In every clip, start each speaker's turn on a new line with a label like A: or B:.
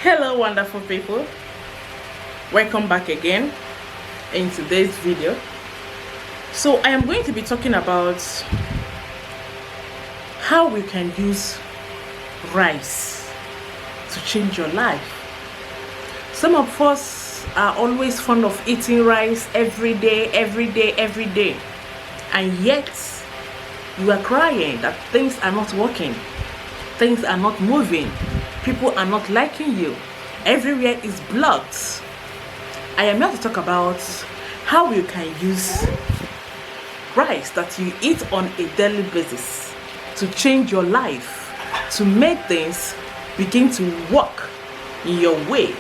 A: Hello wonderful people, welcome back again in today's video. So I am going to be talking about how we can use rice to change your life. Some of us are always fond of eating rice every day, and yet you are crying that things are not working, things are not moving, people are not liking you, everywhere is blocked. I am here to talk about how you can use rice that you eat on a daily basis to change your life, to make things begin to work in your way.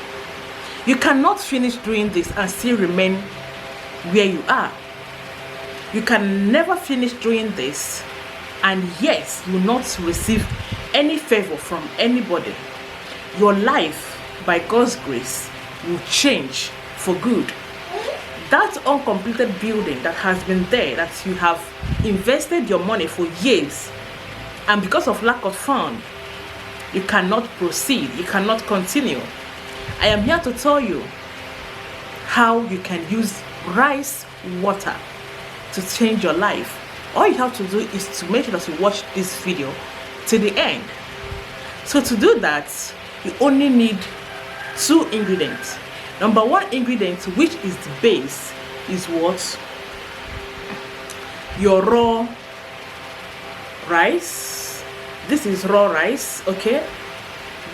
A: You cannot finish doing this and still remain where you are. You can never finish doing this and yet you will not receive any favor from anybody. Your life, by God's grace, will change for good. That uncompleted building that has been there, that you have invested your money for years, and because of lack of funds, you cannot proceed, you cannot continue. I am here to tell you how you can use rice water to change your life. All you have to do is to make sure that you watch this video to the end. So to do that, you only need two ingredients. Number one ingredient, which is the base, is what? Your raw rice. This is raw rice, okay?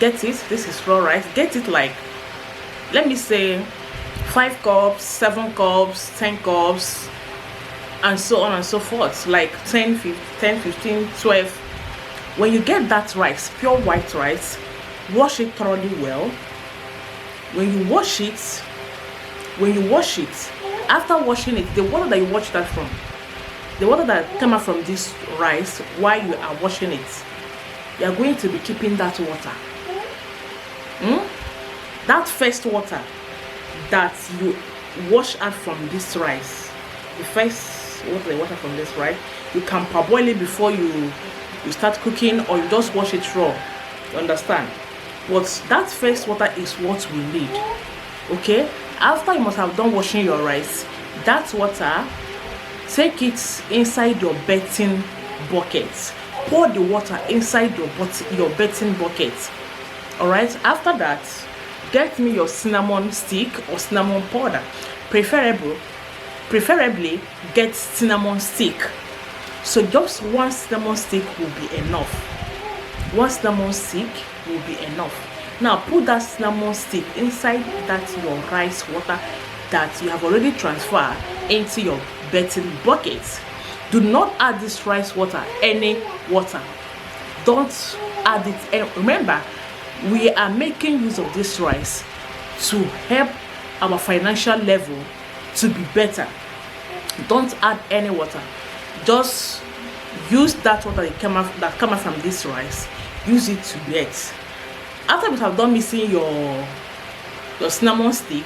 A: Get it? This is raw rice. Get it like, let me say, 5 cups, 7 cups, 10 cups, and so on and so forth, like 10, 15, 12. When you get that rice, pure white rice, wash it thoroughly well. When you wash it, after washing it, the water that you wash that from, the water that came out from this rice while you are washing it, you are going to be keeping that water. That first water that you wash out from this rice, the first water from this rice, you can parboil it before you start cooking, or you just wash it raw. You understand? But that first water is what we need. Okay, after you must have done washing your rice, that water, take it inside your bathing bucket. Pour the water inside your bathing bucket. All right, after that, get me your cinnamon stick or cinnamon powder. Preferably get cinnamon stick. So just one cinnamon stick will be enough. One cinnamon stick will be enough. Now put that cinnamon stick inside that your rice water that you have already transferred into your bathing bucket. Do not add this rice water any water. Don't add it any. Remember, we are making use of this rice to help our financial level to be better. Don't add any water. Just use that water that come out from this rice. Use it to get. After you have done mixing your cinnamon stick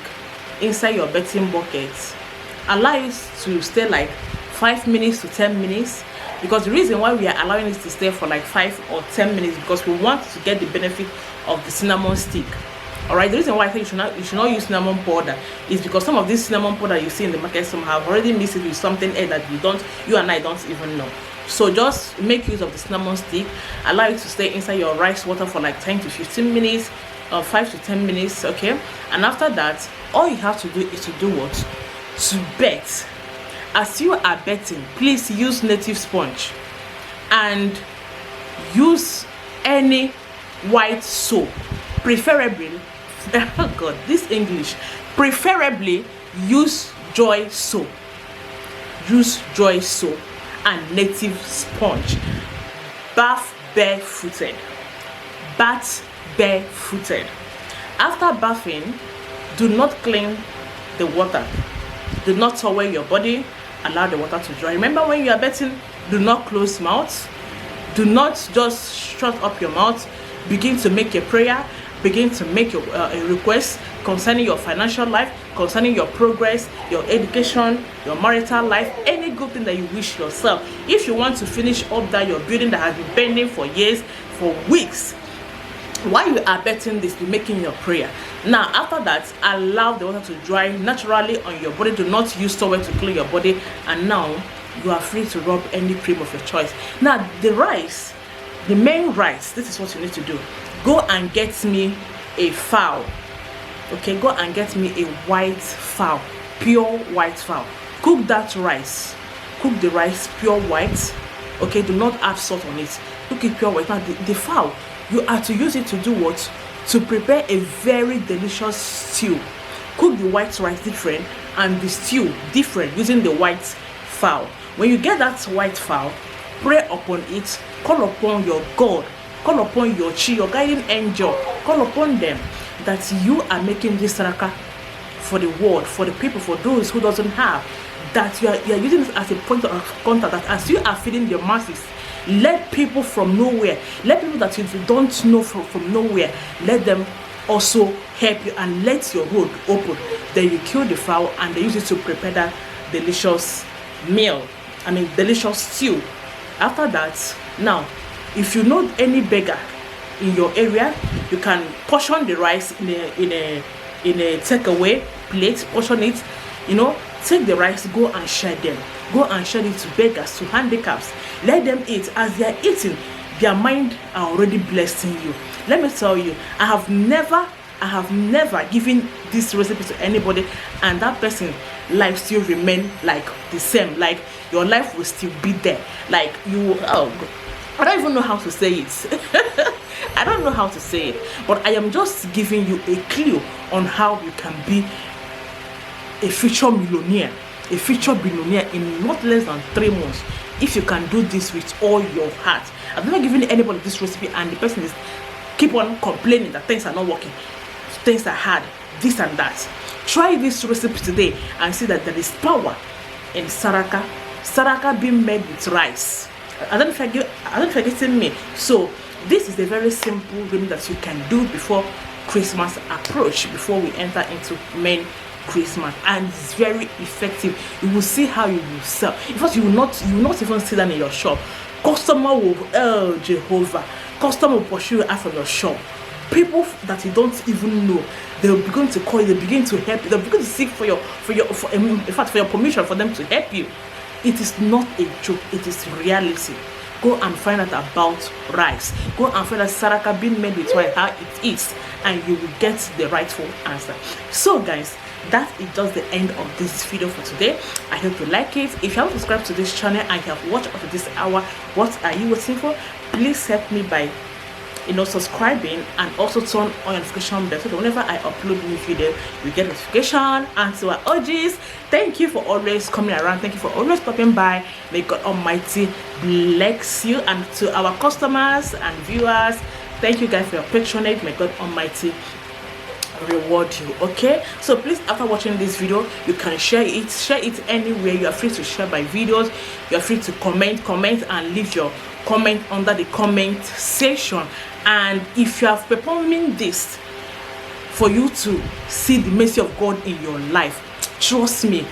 A: inside your bathing bucket, allow it to stay like 5 minutes to 10 minutes. Because the reason why we are allowing it to stay for like 5 or 10 minutes, because we want to get the benefit of the cinnamon stick. All right, the reason why I think you should not use cinnamon powder is because some of this cinnamon powder you see in the market, some have already mixed it with something else that you and I don't even know. So just make use of the cinnamon stick. Allow it to stay inside your rice water for like 10 to 15 minutes or 5 to 10 minutes, okay? And after that, all you have to do is to do what? To bet. As you are betting, please use native sponge and use any white soap, preferably. Oh God, this English. Preferably use Joy soap. Use Joy soap and native sponge. Bath barefooted. Bath barefooted. After bathing, do not clean the water. Do not towel your body. Allow the water to dry. Remember, when you are bathing, do not close mouth. Do not just shut up your mouth. Begin to make a prayer. Begin to make a request concerning your financial life, concerning your progress, your education, your marital life, any good thing that you wish yourself. If you want to finish up that your building that has been pending for years, for weeks, while you are betting this, be making your prayer. Now after that, allow the water to dry naturally on your body. Do not use towel to clean your body, and now you are free to rub any cream of your choice. Now the rice, the main rice, this is what you need to do. Go and get me a fowl. Okay, go and get me a white fowl, pure white fowl. Cook that rice, cook the rice pure white. Okay, do not add salt on it. Cook it pure white. Now the fowl, you are to use it to do what? To prepare a very delicious stew. Cook the white rice different and the stew different using the white fowl. When you get that white fowl, pray upon it, call upon your God, call upon your chi, your guiding angel, call upon them that you are making this saraka for the world, for the people, for those who doesn't have, that you are using this as a point of contact, that as you are feeding the masses, let people from nowhere, let people that you don't know from nowhere, let them also help you, and let your road open. Then you kill the fowl and they use it to prepare that delicious meal, delicious stew. After that, now if you know any beggar in your area, you can portion the rice in a takeaway plate, portion it, take the rice, go and share them, go and share it to beggars, to handicaps. Let them eat. As they are eating, their mind are already blessing you. Let me tell you, I have never given this recipe to anybody and that person life still remain like the same, like your life will still be there, like you, I don't even know how to say it. I don't know how to say it, but I am just giving you a clue on how you can be a future millionaire, a future billionaire in not less than 3 months if you can do this with all your heart. I've never given anybody this recipe and the person is keep on complaining that things are not working, things are hard, this and that. Try this recipe today and see that there is power in saraka being made with rice. I don't forgetting me. So this is a very simple remedy that you can do before Christmas approach, before we enter into main Christmas, and it's very effective. You will see how you will sell. In fact, you will not even see that in your shop. Customer will, Jehovah, customer will pursue you out from your shop. People that you don't even know, they'll begin to call you, they begin to help you, they'll begin to seek for your permission for them to help you. It is not a joke, it is reality. Go and find out about rice. Go and find out saraka being made with rice, how it is, and you will get the rightful answer. So guys, that is just the end of this video for today. I hope you like it. If you haven't subscribed to this channel and you have watched up to this hour, what are you waiting for? Please help me by subscribing, and also turn on notification bell so that whenever I upload new video you get notification. And to our OGs, thank you for always coming around, thank you for always stopping by. May God Almighty bless you. And to our customers and viewers, thank you guys for your patronage. May God Almighty reward you. Okay, so please, after watching this video, you can share it anywhere. You are free to share my videos, you are free to comment and leave your comment under the comment section. And if you are performing this for you to see the mercy of God in your life, trust me,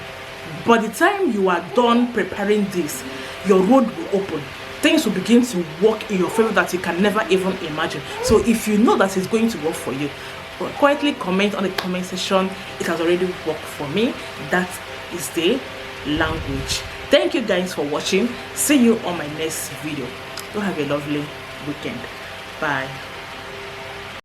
A: by the time you are done preparing this, your road will open. Things will begin to work in your favor that you can never even imagine. So if you know that it's going to work for you, quietly comment on the comment section, it has already worked for me. That is the language. Thank you guys for watching. See you on my next video. Do have a lovely weekend. Bye.